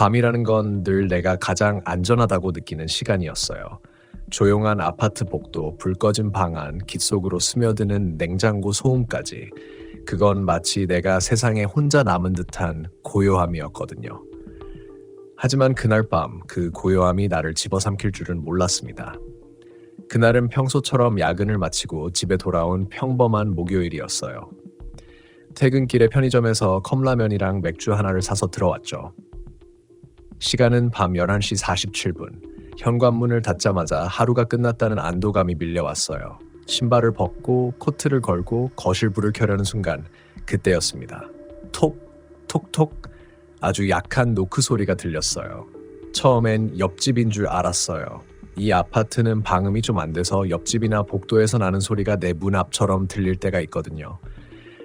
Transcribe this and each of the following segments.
밤이라는 건 늘 내가 가장 안전하다고 느끼는 시간이었어요. 조용한 아파트 복도, 불 꺼진 방 안, 깃 속으로 스며드는 냉장고 소음까지. 그건 마치 내가 세상에 혼자 남은 듯한 고요함이었거든요. 하지만 그날 밤 그 고요함이 나를 집어삼킬 줄은 몰랐습니다. 그날은 평소처럼 야근을 마치고 집에 돌아온 평범한 목요일이었어요. 퇴근길에 편의점에서 컵라면이랑 맥주 하나를 사서 들어왔죠. 시간은 밤 11시 47분. 현관문을 닫자마자 하루가 끝났다는 안도감이 밀려왔어요. 신발을 벗고 코트를 걸고 거실 불을 켜려는 순간 그때였습니다. 톡, 톡톡 아주 약한 노크 소리가 들렸어요. 처음엔 옆집인 줄 알았어요. 이 아파트는 방음이 좀 안 돼서 옆집이나 복도에서 나는 소리가 내 문 앞처럼 들릴 때가 있거든요.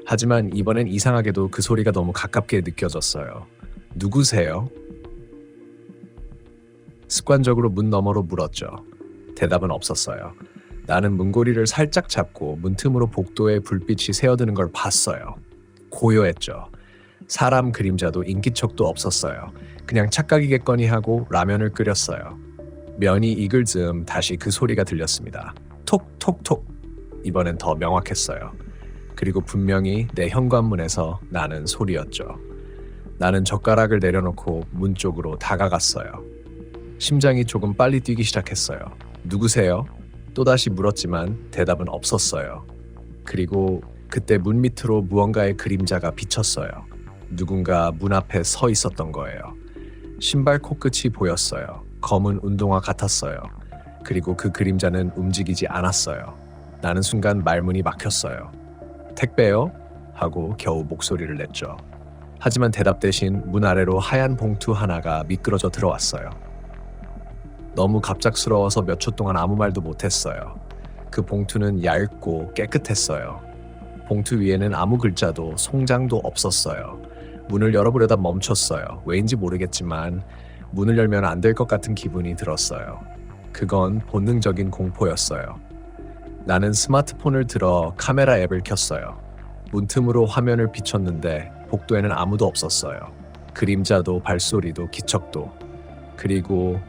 하지만 이번엔 이상하게도 그 소리가 너무 가깝게 느껴졌어요. 누구세요? 습관적으로 문 너머로 물었죠. 대답은 없었어요. 나는 문고리를 살짝 잡고 문틈으로 복도에 불빛이 새어드는 걸 봤어요. 고요했죠. 사람 그림자도 인기척도 없었어요. 그냥 착각이겠거니 하고 라면을 끓였어요. 면이 익을 즈음 다시 그 소리가 들렸습니다. 톡톡톡. 이번엔 더 명확했어요. 그리고 분명히 내 현관문에서 나는 소리였죠. 나는 젓가락을 내려놓고 문 쪽으로 다가갔어요. 심장이 조금 빨리 뛰기 시작했어요. 누구세요? 또다시 물었지만 대답은 없었어요. 그리고 그때 문 밑으로 무언가의 그림자가 비쳤어요. 누군가 문 앞에 서 있었던 거예요. 신발 코끝이 보였어요. 검은 운동화 같았어요. 그리고 그 그림자는 움직이지 않았어요. 나는 순간 말문이 막혔어요. 택배요? 하고 겨우 목소리를 냈죠. 하지만 대답 대신 문 아래로 하얀 봉투 하나가 미끄러져 들어왔어요. 너무 갑작스러워서 몇 초 동안 아무 말도 못했어요. 그 봉투는 얇고 깨끗했어요. 봉투 위에는 아무 글자도 송장도 없었어요. 문을 열어보려다 멈췄어요. 왜인지 모르겠지만 문을 열면 안 될 것 같은 기분이 들었어요. 그건 본능적인 공포였어요. 나는 스마트폰을 들어 카메라 앱을 켰어요. 문틈으로 화면을 비췄는데 복도에는 아무도 없었어요. 그림자도 발소리도 기척도. 그리고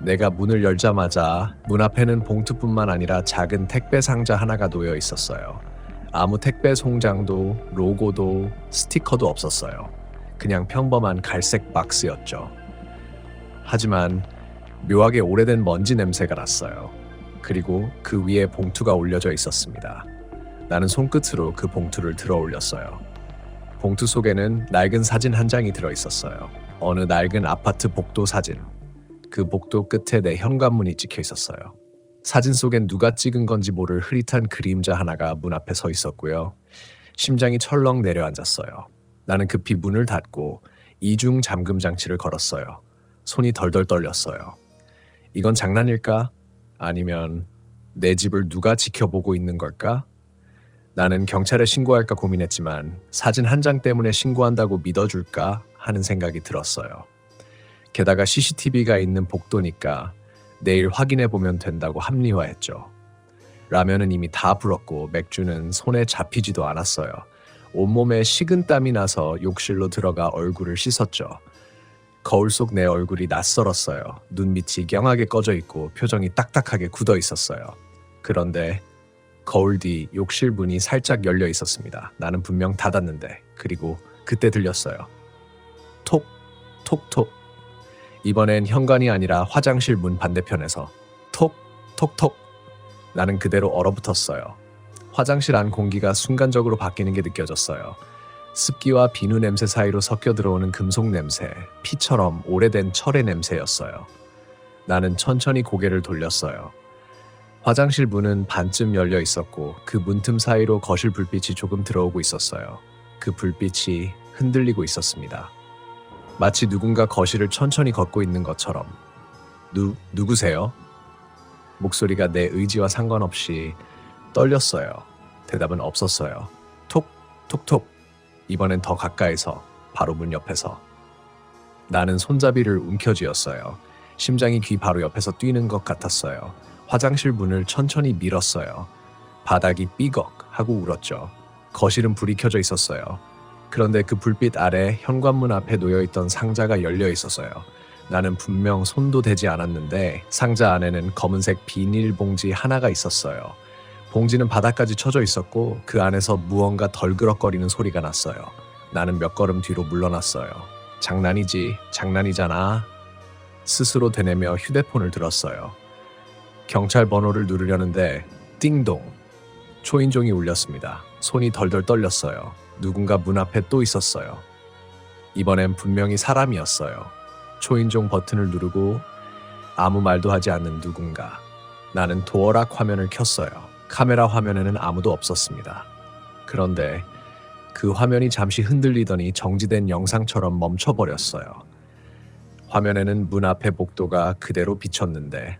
내가 문을 열자마자 문 앞에는 봉투뿐만 아니라 작은 택배 상자 하나가 놓여 있었어요. 아무 택배 송장도 로고도 스티커도 없었어요. 그냥 평범한 갈색 박스였죠. 하지만 묘하게 오래된 먼지 냄새가 났어요. 그리고 그 위에 봉투가 올려져 있었습니다. 나는 손끝으로 그 봉투를 들어 올렸어요. 봉투 속에는 낡은 사진 한 장이 들어 있었어요. 어느 낡은 아파트 복도 사진. 그 복도 끝에 내 현관문이 찍혀 있었어요. 사진 속엔 누가 찍은 건지 모를 흐릿한 그림자 하나가 문 앞에 서 있었고요. 심장이 철렁 내려앉았어요. 나는 급히 문을 닫고 이중 잠금 장치를 걸었어요. 손이 덜덜 떨렸어요. 이건 장난일까? 아니면 내 집을 누가 지켜보고 있는 걸까? 나는 경찰에 신고할까 고민했지만 사진 한 장 때문에 신고한다고 믿어줄까 하는 생각이 들었어요. 게다가 CCTV가 있는 복도니까 내일 확인해보면 된다고 합리화했죠. 라면은 이미 다 불었고 맥주는 손에 잡히지도 않았어요. 온몸에 식은땀이 나서 욕실로 들어가 얼굴을 씻었죠. 거울 속 내 얼굴이 낯설었어요. 눈밑이 경하게 꺼져 있고 표정이 딱딱하게 굳어 있었어요. 그런데 거울 뒤 욕실 문이 살짝 열려 있었습니다. 나는 분명 닫았는데. 그리고 그때 들렸어요. 톡, 톡, 톡. 이번엔 현관이 아니라 화장실 문 반대편에서 톡, 톡, 톡. 나는 그대로 얼어붙었어요. 화장실 안 공기가 순간적으로 바뀌는 게 느껴졌어요. 습기와 비누 냄새 사이로 섞여 들어오는 금속 냄새, 피처럼 오래된 철의 냄새였어요. 나는 천천히 고개를 돌렸어요. 화장실 문은 반쯤 열려 있었고 그 문틈 사이로 거실 불빛이 조금 들어오고 있었어요. 그 불빛이 흔들리고 있었습니다. 마치 누군가 거실을 천천히 걷고 있는 것처럼. 누구세요? 목소리가 내 의지와 상관없이 떨렸어요. 대답은 없었어요. 톡, 톡, 톡. 이번엔 더 가까이서, 바로 문 옆에서. 나는 손잡이를 움켜쥐었어요. 심장이 귀 바로 옆에서 뛰는 것 같았어요. 화장실 문을 천천히 밀었어요. 바닥이 삐걱 하고 울었죠. 거실은 불이 켜져 있었어요. 그런데 그 불빛 아래 현관문 앞에 놓여있던 상자가 열려 있었어요. 나는 분명 손도 대지 않았는데 상자 안에는 검은색 비닐봉지 하나가 있었어요. 봉지는 바닥까지 쳐져 있었고 그 안에서 무언가 덜그럭거리는 소리가 났어요. 나는 몇 걸음 뒤로 물러났어요. 장난이지, 장난이잖아. 스스로 되뇌며 휴대폰을 들었어요. 경찰 번호를 누르려는데 띵동. 초인종이 울렸습니다. 손이 덜덜 떨렸어요. 누군가 문 앞에 또 있었어요. 이번엔 분명히 사람이었어요. 초인종 버튼을 누르고 아무 말도 하지 않는 누군가. 나는 도어락 화면을 켰어요. 카메라 화면에는 아무도 없었습니다. 그런데 그 화면이 잠시 흔들리더니 정지된 영상처럼 멈춰버렸어요. 화면에는 문 앞의 복도가 그대로 비쳤는데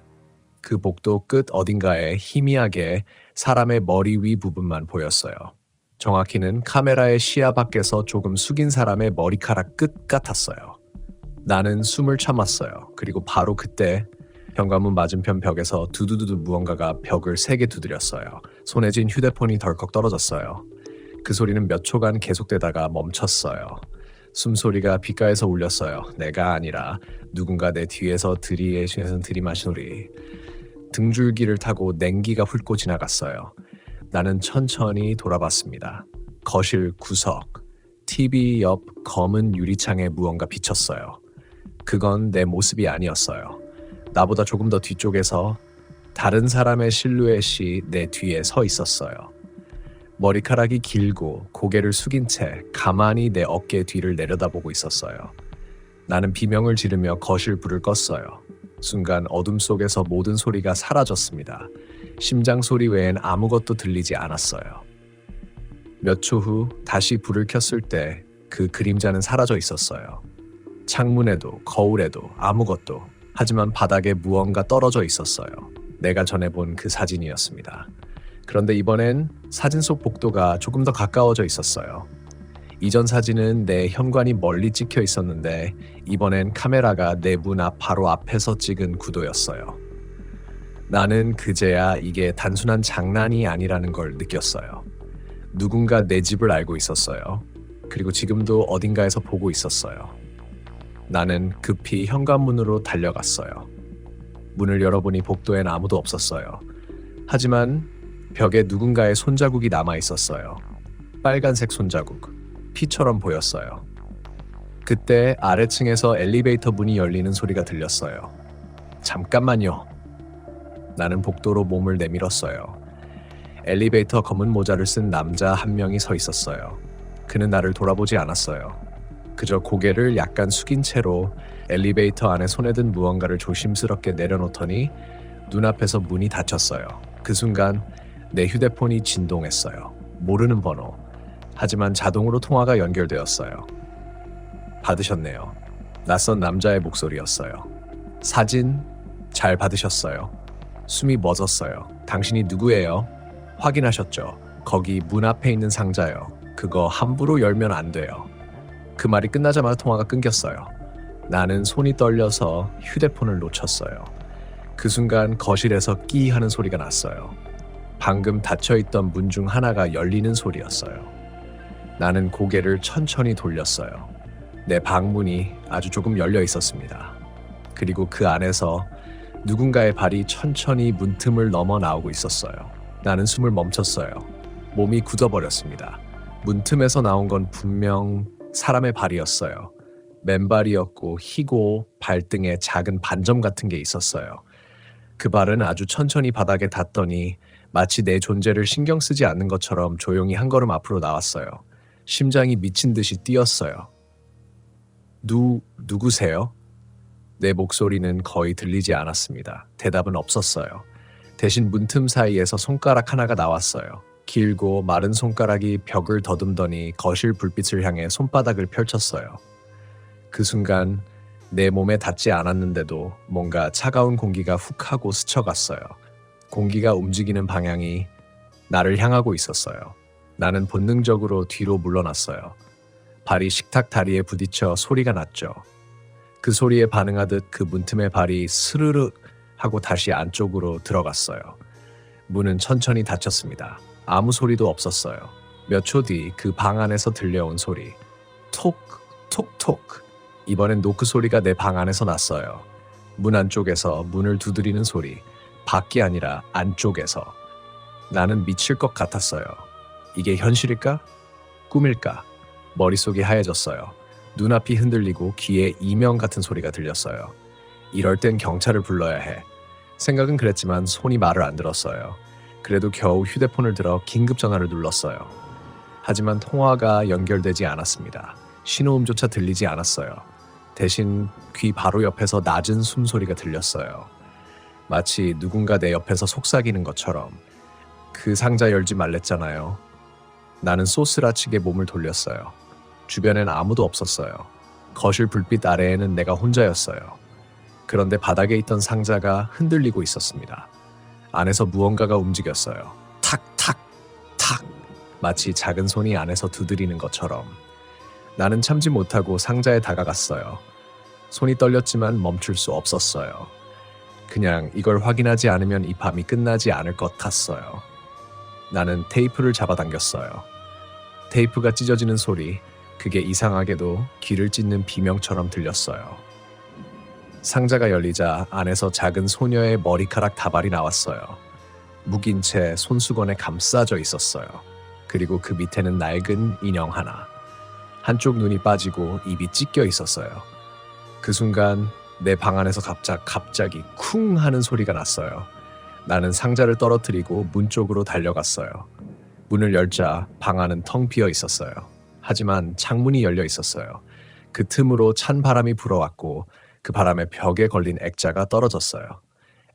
그 복도 끝 어딘가에 희미하게 사람의 머리 위 부분만 보였어요. 정확히는 카메라의 시야 밖에서 조금 숙인 사람의 머리카락 끝 같았어요. 나는 숨을 참았어요. 그리고 바로 그때 현관문 맞은편 벽에서 두두두두 무언가가 벽을 세게 두드렸어요. 손에 쥔 휴대폰이 덜컥 떨어졌어요. 그 소리는 몇 초간 계속되다가 멈췄어요. 숨소리가 귓가에서 울렸어요. 내가 아니라 누군가 내 뒤에서 들이마신 소리. 등줄기를 타고 냉기가 훑고 지나갔어요. 나는 천천히 돌아봤습니다. 거실 구석, TV 옆 검은 유리창에 무언가 비쳤어요. 그건 내 모습이 아니었어요. 나보다 조금 더 뒤쪽에서 다른 사람의 실루엣이 내 뒤에 서 있었어요. 머리카락이 길고 고개를 숙인 채 가만히 내 어깨 뒤를 내려다보고 있었어요. 나는 비명을 지르며 거실 불을 껐어요. 순간 어둠 속에서 모든 소리가 사라졌습니다. 심장 소리 외엔 아무것도 들리지 않았어요. 몇 초 후 다시 불을 켰을 때 그 그림자는 사라져 있었어요. 창문에도 거울에도 아무것도. 하지만 바닥에 무언가 떨어져 있었어요. 내가 전에 본 그 사진이었습니다. 그런데 이번엔 사진 속 복도가 조금 더 가까워져 있었어요. 이전 사진은 내 현관이 멀리 찍혀 있었는데 이번엔 카메라가 내 문 앞 바로 앞에서 찍은 구도였어요. 나는 그제야 이게 단순한 장난이 아니라는 걸 느꼈어요. 누군가 내 집을 알고 있었어요. 그리고 지금도 어딘가에서 보고 있었어요. 나는 급히 현관문으로 달려갔어요. 문을 열어보니 복도엔 아무도 없었어요. 하지만 벽에 누군가의 손자국이 남아 있었어요. 빨간색 손자국. 피처럼 보였어요. 그때 아래층에서 엘리베이터 문이 열리는 소리가 들렸어요. 잠깐만요. 나는 복도로 몸을 내밀었어요. 엘리베이터 검은 모자를 쓴 남자 한 명이 서 있었어요. 그는 나를 돌아보지 않았어요. 그저 고개를 약간 숙인 채로 엘리베이터 안에 손에 든 무언가를 조심스럽게 내려놓더니 눈앞에서 문이 닫혔어요. 그 순간 내 휴대폰이 진동했어요. 모르는 번호. 하지만 자동으로 통화가 연결되었어요. 받으셨네요. 낯선 남자의 목소리였어요. 사진 잘 받으셨어요. 숨이 멎었어요. 당신이 누구예요? 확인하셨죠? 거기 문 앞에 있는 상자요. 그거 함부로 열면 안 돼요. 그 말이 끝나자마자 통화가 끊겼어요. 나는 손이 떨려서 휴대폰을 놓쳤어요. 그 순간 거실에서 끼 하는 소리가 났어요. 방금 닫혀있던 문 중 하나가 열리는 소리였어요. 나는 고개를 천천히 돌렸어요. 내 방문이 아주 조금 열려 있었습니다. 그리고 그 안에서 누군가의 발이 천천히 문틈을 넘어 나오고 있었어요. 나는 숨을 멈췄어요. 몸이 굳어버렸습니다. 문틈에서 나온 건 분명 사람의 발이었어요. 맨발이었고 희고 발등에 작은 반점 같은 게 있었어요. 그 발은 아주 천천히 바닥에 닿더니 마치 내 존재를 신경 쓰지 않는 것처럼 조용히 한 걸음 앞으로 나왔어요. 심장이 미친 듯이 뛰었어요. 누구세요? 내 목소리는 거의 들리지 않았습니다. 대답은 없었어요. 대신 문틈 사이에서 손가락 하나가 나왔어요. 길고 마른 손가락이 벽을 더듬더니 거실 불빛을 향해 손바닥을 펼쳤어요. 그 순간 내 몸에 닿지 않았는데도 뭔가 차가운 공기가 훅 하고 스쳐갔어요. 공기가 움직이는 방향이 나를 향하고 있었어요. 나는 본능적으로 뒤로 물러났어요. 발이 식탁 다리에 부딪혀 소리가 났죠. 그 소리에 반응하듯 그 문틈의 발이 스르르 하고 다시 안쪽으로 들어갔어요. 문은 천천히 닫혔습니다. 아무 소리도 없었어요. 몇 초 뒤 그 방 안에서 들려온 소리. 톡, 톡톡. 이번엔 노크 소리가 내 방 안에서 났어요. 문 안쪽에서 문을 두드리는 소리. 밖이 아니라 안쪽에서. 나는 미칠 것 같았어요. 이게 현실일까? 꿈일까? 머릿속이 하얘졌어요. 눈앞이 흔들리고 귀에 이명 같은 소리가 들렸어요. 이럴 땐 경찰을 불러야 해. 생각은 그랬지만 손이 말을 안 들었어요. 그래도 겨우 휴대폰을 들어 긴급 전화를 눌렀어요. 하지만 통화가 연결되지 않았습니다. 신호음조차 들리지 않았어요. 대신 귀 바로 옆에서 낮은 숨소리가 들렸어요. 마치 누군가 내 옆에서 속삭이는 것처럼. 그 상자 열지 말랬잖아요. 나는 소스라치게 몸을 돌렸어요. 주변엔 아무도 없었어요. 거실 불빛 아래에는 내가 혼자였어요. 그런데 바닥에 있던 상자가 흔들리고 있었습니다. 안에서 무언가가 움직였어요. 탁탁 탁. 마치 작은 손이 안에서 두드리는 것처럼. 나는 참지 못하고 상자에 다가갔어요. 손이 떨렸지만 멈출 수 없었어요. 그냥 이걸 확인하지 않으면 이 밤이 끝나지 않을 것 같았어요. 나는 테이프를 잡아당겼어요. 테이프가 찢어지는 소리, 그게 이상하게도 귀를 찢는 비명처럼 들렸어요. 상자가 열리자 안에서 작은 소녀의 머리카락 다발이 나왔어요. 묵인 채 손수건에 감싸져 있었어요. 그리고 그 밑에는 낡은 인형 하나. 한쪽 눈이 빠지고 입이 찢겨 있었어요. 그 순간 내 방 안에서 갑자기 쿵 하는 소리가 났어요. 나는 상자를 떨어뜨리고 문 쪽으로 달려갔어요. 문을 열자 방 안은 텅 비어 있었어요. 하지만 창문이 열려 있었어요. 그 틈으로 찬 바람이 불어왔고 그 바람에 벽에 걸린 액자가 떨어졌어요.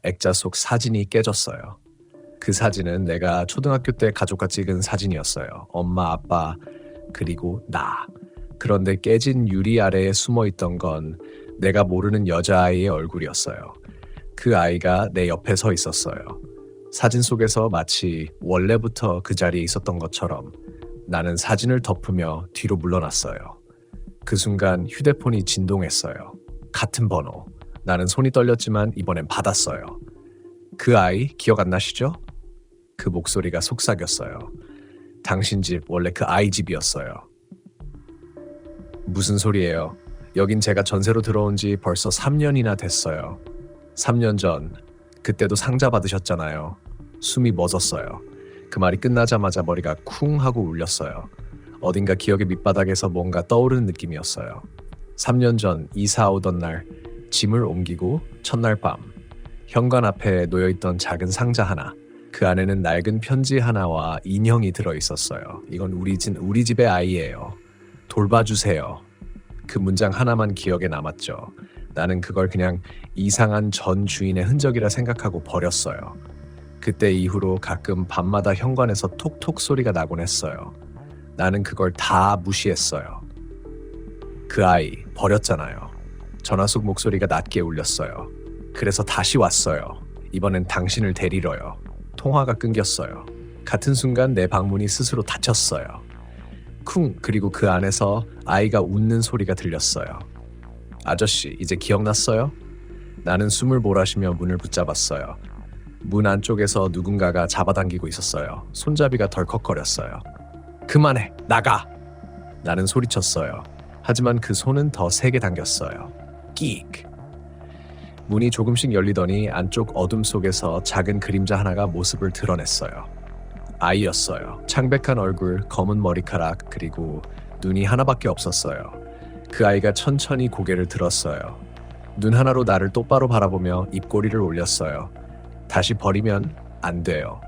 액자 속 사진이 깨졌어요. 그 사진은 내가 초등학교 때 가족과 찍은 사진이었어요. 엄마, 아빠, 그리고 나. 그런데 깨진 유리 아래에 숨어있던 건 내가 모르는 여자아이의 얼굴이었어요. 그 아이가 내 옆에 서 있었어요. 사진 속에서 마치 원래부터 그 자리에 있었던 것처럼. 나는 사진을 덮으며 뒤로 물러났어요. 그 순간 휴대폰이 진동했어요. 같은 번호. 나는 손이 떨렸지만 이번엔 받았어요. 그 아이 기억 안 나시죠? 그 목소리가 속삭였어요. 당신 집 원래 그 아이 집이었어요. 무슨 소리예요? 여긴 제가 전세로 들어온 지 벌써 3년이나 됐어요. 3년 전, 그때도 상자 받으셨잖아요. 숨이 멎었어요. 그 말이 끝나자마자 머리가 쿵 하고 울렸어요. 어딘가 기억의 밑바닥에서 뭔가 떠오르는 느낌이었어요. 3년 전 이사 오던 날, 짐을 옮기고 첫날 밤, 현관 앞에 놓여있던 작은 상자 하나, 그 안에는 낡은 편지 하나와 인형이 들어있었어요. 이건 우리 집의 아이예요. 돌봐주세요. 그 문장 하나만 기억에 남았죠. 나는 그걸 그냥 이상한 전 주인의 흔적이라 생각하고 버렸어요. 그때 이후로 가끔 밤마다 현관에서 톡톡 소리가 나곤 했어요. 나는 그걸 다 무시했어요. 그 아이 버렸잖아요. 전화 속 목소리가 낮게 울렸어요. 그래서 다시 왔어요. 이번엔 당신을 데리러요. 통화가 끊겼어요. 같은 순간 내 방문이 스스로 닫혔어요. 쿵, 그리고 그 안에서 아이가 웃는 소리가 들렸어요. 아저씨, 이제 기억났어요? 나는 숨을 몰아쉬며 문을 붙잡았어요. 문 안쪽에서 누군가가 잡아당기고 있었어요. 손잡이가 덜컥거렸어요. 그만해, 나가! 나는 소리쳤어요. 하지만 그 손은 더 세게 당겼어요. 끼익! 문이 조금씩 열리더니 안쪽 어둠 속에서 작은 그림자 하나가 모습을 드러냈어요. 아이였어요. 창백한 얼굴, 검은 머리카락, 그리고 눈이 하나밖에 없었어요. 그 아이가 천천히 고개를 들었어요. 눈 하나로 나를 똑바로 바라보며 입꼬리를 올렸어요. 다시 버리면 안 돼요.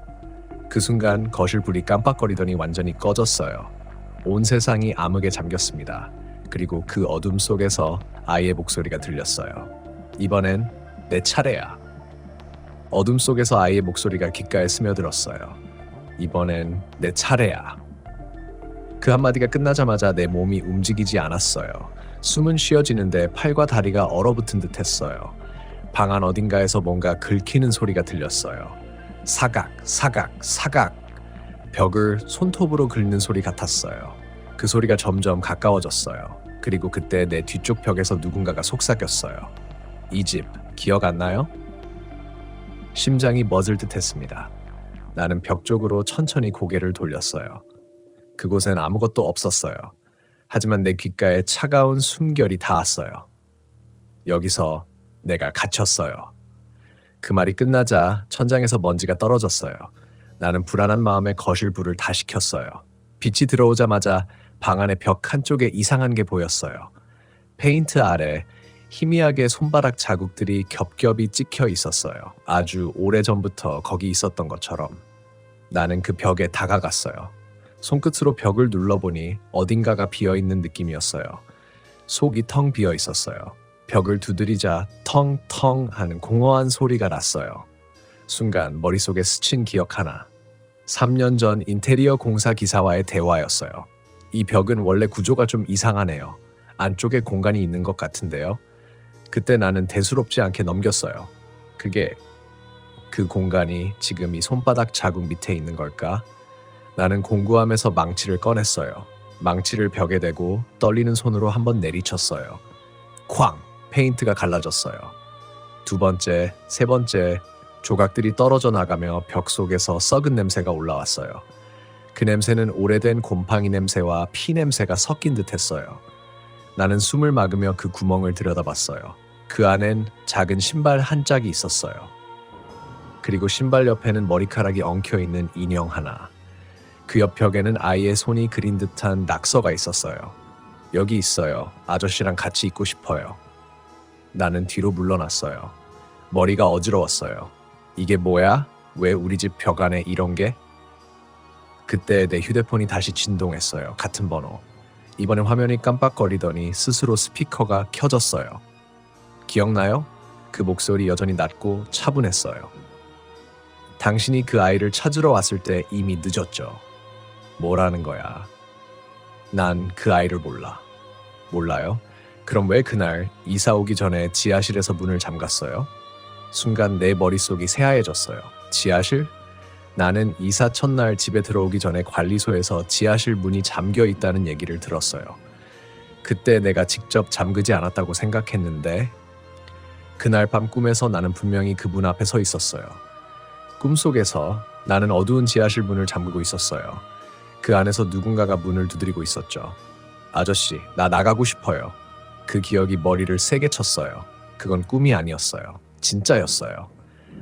그 순간 거실 불이 깜빡거리더니 완전히 꺼졌어요. 온 세상이 암흑에 잠겼습니다. 그리고 그 어둠 속에서 아이의 목소리가 들렸어요. 이번엔 내 차례야. 어둠 속에서 아이의 목소리가 귓가에 스며들었어요. 이번엔 내 차례야. 그 한마디가 끝나자마자 내 몸이 움직이지 않았어요. 숨은 쉬어지는데 팔과 다리가 얼어붙은 듯 했어요. 방 안 어딘가에서 뭔가 긁히는 소리가 들렸어요. 사각, 사각, 사각. 벽을 손톱으로 긁는 소리 같았어요. 그 소리가 점점 가까워졌어요. 그리고 그때 내 뒤쪽 벽에서 누군가가 속삭였어요. 이 집 기억 안 나요? 심장이 멎을 듯 했습니다. 나는 벽 쪽으로 천천히 고개를 돌렸어요. 그곳엔 아무것도 없었어요. 하지만 내 귓가에 차가운 숨결이 닿았어요. 여기서 내가 갇혔어요. 그 말이 끝나자 천장에서 먼지가 떨어졌어요. 나는 불안한 마음에 거실 불을 다시 켰어요. 빛이 들어오자마자 방 안의 벽 한쪽에 이상한 게 보였어요. 페인트 아래 희미하게 손바닥 자국들이 겹겹이 찍혀 있었어요. 아주 오래전부터 거기 있었던 것처럼. 나는 그 벽에 다가갔어요. 손끝으로 벽을 눌러보니 어딘가가 비어있는 느낌이었어요. 속이 텅 비어 있었어요. 벽을 두드리자 텅텅 하는 공허한 소리가 났어요. 순간 머릿속에 스친 기억 하나. 3년 전 인테리어 공사 기사와의 대화였어요. 이 벽은 원래 구조가 좀 이상하네요. 안쪽에 공간이 있는 것 같은데요. 그때 나는 대수롭지 않게 넘겼어요. 그 공간이 지금 이 손바닥 자국 밑에 있는 걸까? 나는 공구함에서 망치를 꺼냈어요. 망치를 벽에 대고 떨리는 손으로 한번 내리쳤어요. 쾅! 페인트가 갈라졌어요. 두 번째, 세 번째, 조각들이 떨어져 나가며 벽 속에서 썩은 냄새가 올라왔어요. 그 냄새는 오래된 곰팡이 냄새와 피 냄새가 섞인 듯했어요. 나는 숨을 막으며 그 구멍을 들여다봤어요. 그 안엔 작은 신발 한 짝이 있었어요. 그리고 신발 옆에는 머리카락이 엉켜있는 인형 하나. 그 옆 벽에는 아이의 손이 그린 듯한 낙서가 있었어요. 여기 있어요. 아저씨랑 같이 있고 싶어요. 나는 뒤로 물러났어요. 머리가 어지러웠어요. 이게 뭐야? 왜 우리 집 벽 안에 이런 게? 그때 내 휴대폰이 다시 진동했어요. 같은 번호. 이번엔 화면이 깜빡거리더니 스스로 스피커가 켜졌어요. 기억나요? 그 목소리 여전히 낮고 차분했어요. 당신이 그 아이를 찾으러 왔을 때 이미 늦었죠. 뭐라는 거야? 난 그 아이를 몰라. 몰라요? 그럼 왜 그날 이사 오기 전에 지하실에서 문을 잠갔어요? 순간 내 머릿속이 새하얘졌어요. 지하실? 나는 이사 첫날 집에 들어오기 전에 관리소에서 지하실 문이 잠겨 있다는 얘기를 들었어요. 그때 내가 직접 잠그지 않았다고 생각했는데 그날 밤 꿈에서 나는 분명히 그 문 앞에 서 있었어요. 꿈속에서 나는 어두운 지하실 문을 잠그고 있었어요. 그 안에서 누군가가 문을 두드리고 있었죠. 아저씨, 나 나가고 싶어요. 그 기억이 머리를 세게 쳤어요. 그건 꿈이 아니었어요. 진짜였어요.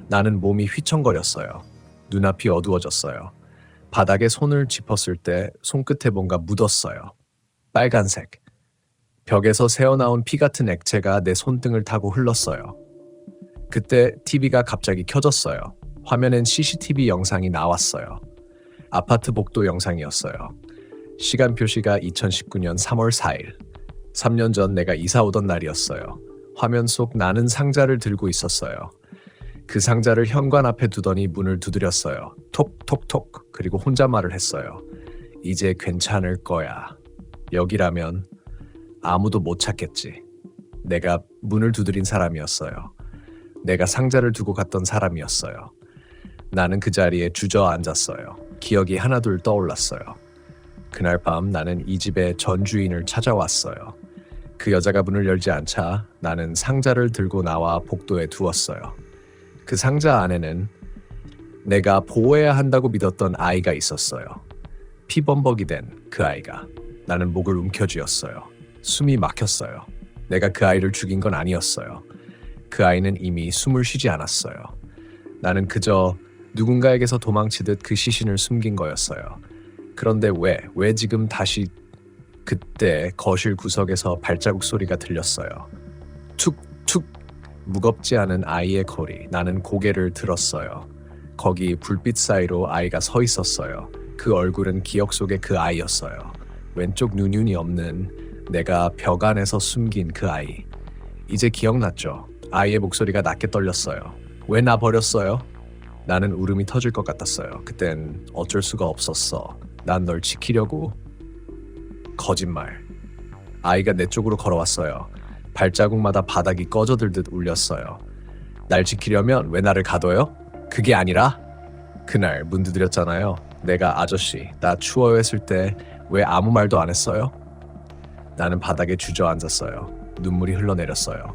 나는 몸이 휘청거렸어요. 눈앞이 어두워졌어요. 바닥에 손을 짚었을 때 손끝에 뭔가 묻었어요. 빨간색. 벽에서 새어나온 피 같은 액체가 내 손등을 타고 흘렀어요. 그때 TV가 갑자기 켜졌어요. 화면엔 CCTV 영상이 나왔어요. 아파트 복도 영상이었어요. 시간 표시가 2019년 3월 4일. 3년 전 내가 이사 오던 날이었어요. 화면 속 나는 상자를 들고 있었어요. 그 상자를 현관 앞에 두더니 문을 두드렸어요. 톡톡톡. 그리고 혼잣말을 했어요. 이제 괜찮을 거야. 여기라면 아무도 못 찾겠지. 내가 문을 두드린 사람이었어요. 내가 상자를 두고 갔던 사람이었어요. 나는 그 자리에 주저앉았어요. 기억이 하나둘 떠올랐어요. 그날 밤 나는 이 집의 전 주인을 찾아왔어요. 그 여자가 문을 열지 않자 나는 상자를 들고 나와 복도에 두었어요. 그 상자 안에는 내가 보호해야 한다고 믿었던 아이가 있었어요. 피범벅이 된 그 아이가. 나는 목을 움켜쥐었어요. 숨이 막혔어요. 내가 그 아이를 죽인 건 아니었어요. 그 아이는 이미 숨을 쉬지 않았어요. 나는 그저 누군가에게서 도망치듯 그 시신을 숨긴 거였어요. 그런데 왜 지금 다시 그때 거실 구석에서 발자국 소리가 들렸어요. 툭툭. 무겁지 않은 아이의 거리. 나는 고개를 들었어요. 거기 불빛 사이로 아이가 서 있었어요. 그 얼굴은 기억 속의 그 아이였어요. 왼쪽 눈이 없는 내가 벽 안에서 숨긴 그 아이. 이제 기억났죠. 아이의 목소리가 낮게 떨렸어요. 왜 나 버렸어요? 나는 울음이 터질 것 같았어요. 그땐 어쩔 수가 없었어. 난 널 지키려고. 거짓말. 아이가 내 쪽으로 걸어왔어요. 발자국마다 바닥이 꺼져들듯 울렸어요. 날 지키려면 왜 나를 가둬요? 그게 아니라 그날 문 두드렸잖아요. 내가 아저씨, 나 추워요 했을 때 왜 아무 말도 안 했어요? 나는 바닥에 주저앉았어요. 눈물이 흘러내렸어요.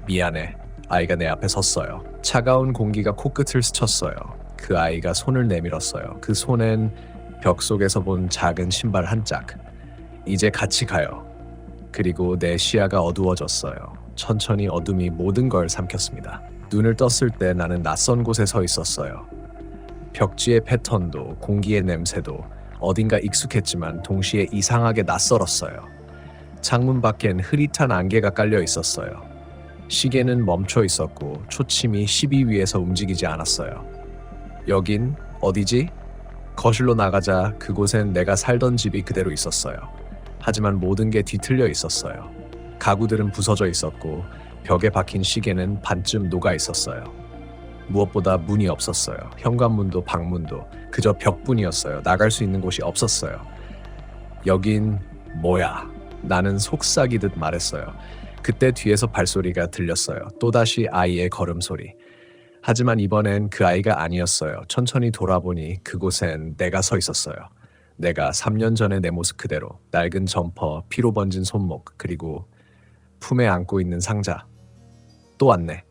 미안해. 아이가 내 앞에 섰어요. 차가운 공기가 코끝을 스쳤어요. 그 아이가 손을 내밀었어요. 그 손엔 벽 속에서 본 작은 신발 한 짝. 이제 같이 가요. 그리고 내 시야가 어두워졌어요. 천천히 어둠이 모든 걸 삼켰습니다. 눈을 떴을 때 나는 낯선 곳에 서 있었어요. 벽지의 패턴도 공기의 냄새도 어딘가 익숙했지만 동시에 이상하게 낯설었어요. 창문 밖엔 흐릿한 안개가 깔려 있었어요. 시계는 멈춰 있었고 초침이 12위에서 움직이지 않았어요. 여긴 어디지? 거실로 나가자 그곳엔 내가 살던 집이 그대로 있었어요. 하지만 모든 게 뒤틀려 있었어요. 가구들은 부서져 있었고 벽에 박힌 시계는 반쯤 녹아 있었어요. 무엇보다 문이 없었어요. 현관문도 방문도 그저 벽뿐이었어요. 나갈 수 있는 곳이 없었어요. 여긴 뭐야? 나는 속삭이듯 말했어요. 그때 뒤에서 발소리가 들렸어요. 또다시 아이의 걸음소리. 하지만 이번엔 그 아이가 아니었어요. 천천히 돌아보니 그곳엔 내가 서 있었어요. 내가 3년 전의 내 모습 그대로. 낡은 점퍼, 피로 번진 손목, 그리고 품에 안고 있는 상자. 또 왔네.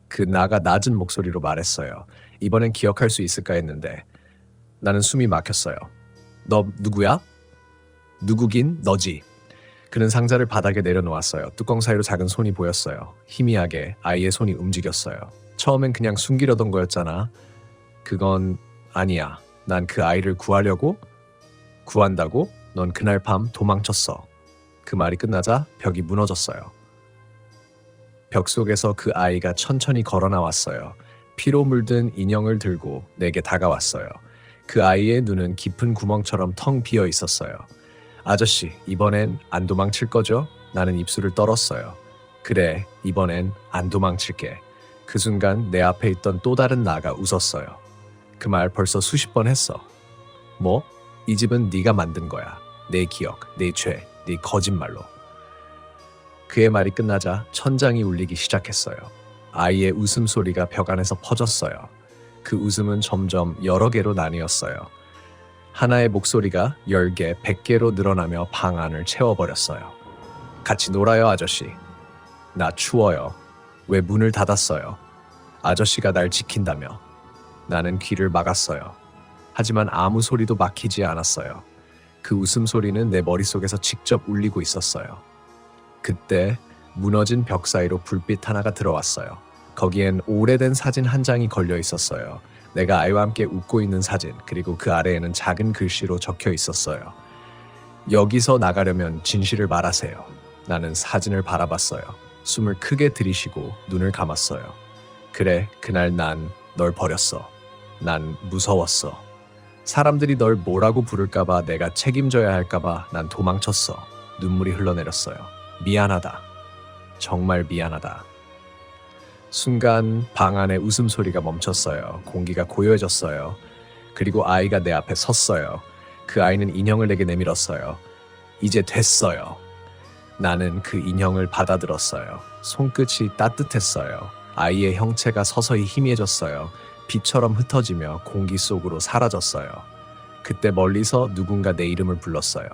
그 나가 낮은 목소리로 말했어요. 이번엔 기억할 수 있을까 했는데 나는 숨이 막혔어요. 너 누구야? 누구긴 너지. 그는 상자를 바닥에 내려놓았어요. 뚜껑 사이로 작은 손이 보였어요. 희미하게 아이의 손이 움직였어요. 처음엔 그냥 숨기려던 거였잖아. 그건 아니야. 난 그 아이를 구하려고? 구한다고? 넌 그날 밤 도망쳤어. 그 말이 끝나자 벽이 무너졌어요. 벽 속에서 그 아이가 천천히 걸어 나왔어요. 피로 물든 인형을 들고 내게 다가왔어요. 그 아이의 눈은 깊은 구멍처럼 텅 비어 있었어요. 아저씨, 이번엔 안 도망칠 거죠? 나는 입술을 떨었어요. 그래, 이번엔 안 도망칠게. 그 순간 내 앞에 있던 또 다른 나가 웃었어요. 그 말 벌써 수십 번 했어. 뭐? 이 집은 네가 만든 거야. 내 기억, 내 죄, 네 거짓말로. 그의 말이 끝나자 천장이 울리기 시작했어요. 아이의 웃음소리가 벽 안에서 퍼졌어요. 그 웃음은 점점 여러 개로 나뉘었어요. 하나의 목소리가 10개, 100개로 늘어나며 방 안을 채워버렸어요. 같이 놀아요, 아저씨. 나 추워요. 왜 문을 닫았어요? 아저씨가 날 지킨다며. 나는 귀를 막았어요. 하지만 아무 소리도 막히지 않았어요. 그 웃음소리는 내 머릿속에서 직접 울리고 있었어요. 그때 무너진 벽 사이로 불빛 하나가 들어왔어요. 거기엔 오래된 사진 한 장이 걸려 있었어요. 내가 아이와 함께 웃고 있는 사진, 그리고 그 아래에는 작은 글씨로 적혀 있었어요. 여기서 나가려면 진실을 말하세요. 나는 사진을 바라봤어요. 숨을 크게 들이쉬고 눈을 감았어요. 그래, 그날 난 널 버렸어. 난 무서웠어. 사람들이 널 뭐라고 부를까봐, 내가 책임져야 할까봐 난 도망쳤어. 눈물이 흘러내렸어요. 미안하다. 정말 미안하다. 순간 방 안에 웃음소리가 멈췄어요. 공기가 고요해졌어요. 그리고 아이가 내 앞에 섰어요. 그 아이는 인형을 내게 내밀었어요. 이제 됐어요. 나는 그 인형을 받아들었어요. 손끝이 따뜻했어요. 아이의 형체가 서서히 희미해졌어요. 빛처럼 흩어지며 공기 속으로 사라졌어요. 그때 멀리서 누군가 내 이름을 불렀어요.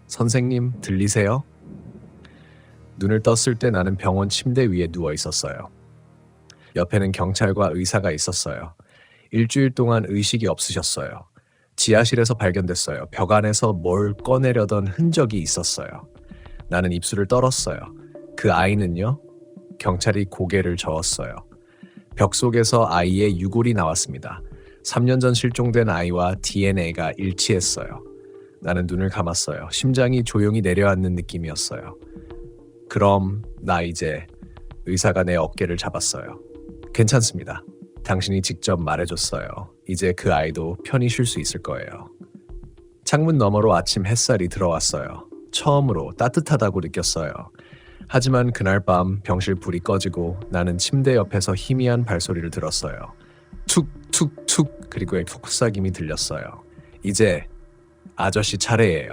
선생님, 들리세요? 눈을 떴을 때 나는 병원 침대 위에 누워 있었어요. 옆에는 경찰과 의사가 있었어요. 일주일 동안 의식이 없으셨어요. 지하실에서 발견됐어요. 벽 안에서 뭘 꺼내려던 흔적이 있었어요. 나는 입술을 떨었어요. 그 아이는요? 경찰이 고개를 저었어요. 벽 속에서 아이의 유골이 나왔습니다. 3년 전 실종된 아이와 DNA가 일치했어요. 나는 눈을 감았어요. 심장이 조용히 내려앉는 느낌이었어요. 그럼 나 이제, 의사가 내 어깨를 잡았어요. 괜찮습니다. 당신이 직접 말해줬어요. 이제 그 아이도 편히 쉴 수 있을 거예요. 창문 너머로 아침 햇살이 들어왔어요. 처음으로 따뜻하다고 느꼈어요. 하지만 그날 밤 병실 불이 꺼지고 나는 침대 옆에서 희미한 발소리를 들었어요. 툭툭툭, 그리고 속삭임이 들렸어요. 이제 아저씨 차례예요.